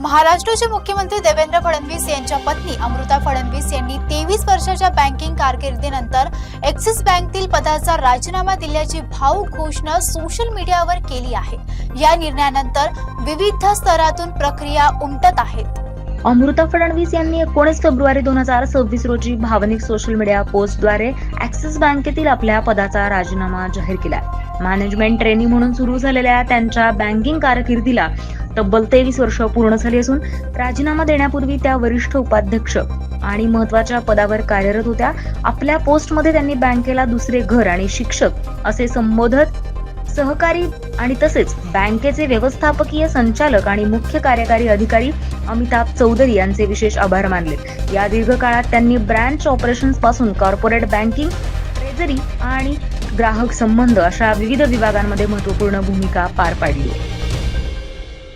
महाराष्ट्राचे मुख्यमंत्री देवेंद्र फडणवीस यांच्या पत्नी अमृता फडणवीस यांनी 23 वर्षाच्या बँकिंग कारकिर्दीनंतर ॲक्सिस बँकेतील पदाचा राजीनामा दिल्याची भावूक घोषणा सोशल मीडियावर केली आहे। या निर्णयानंतर विविध स्तरातून प्रक्रिया उमटत आहेत। अमृता फडणवीस यांनी 19 फेब्रुवारी 2026 रोजी भावनिक सोशल मीडिया पोस्टद्वारे ॲक्सिस बँकेतील आपल्या पदाचा राजीनामा जाहीर केला। मॅनेजमेंट ट्रेनी म्हणून सुरू झालेल्या त्यांच्या बँकिंग कारकिर्दीला तब्बल 23 वर्ष पूर्ण झाली असून राजीनामा देण्यापूर्वी त्या वरिष्ठ उपाध्यक्ष आणि महत्त्वाच्या पदावर कार्यरत होत्या। आपल्या पोस्टमध्ये त्यांनी बँकेला दुसरे घर आणि शिक्षक असे संबोधत सहकारी आणि तसेच बँकेचे व्यवस्थापकीय संचालक आणि मुख्य कार्यकारी अधिकारी अमिताभ चौधरी यांचे विशेष आभार मानले। या दीर्घकाळात त्यांनी ब्रांच ऑपरेशन्स पासून कॉर्पोरेट बँकिंग, ट्रेझरी आणि ग्राहक संबंध अशा विविध विभागांमध्ये महत्त्वपूर्ण भूमिका पार पाडली।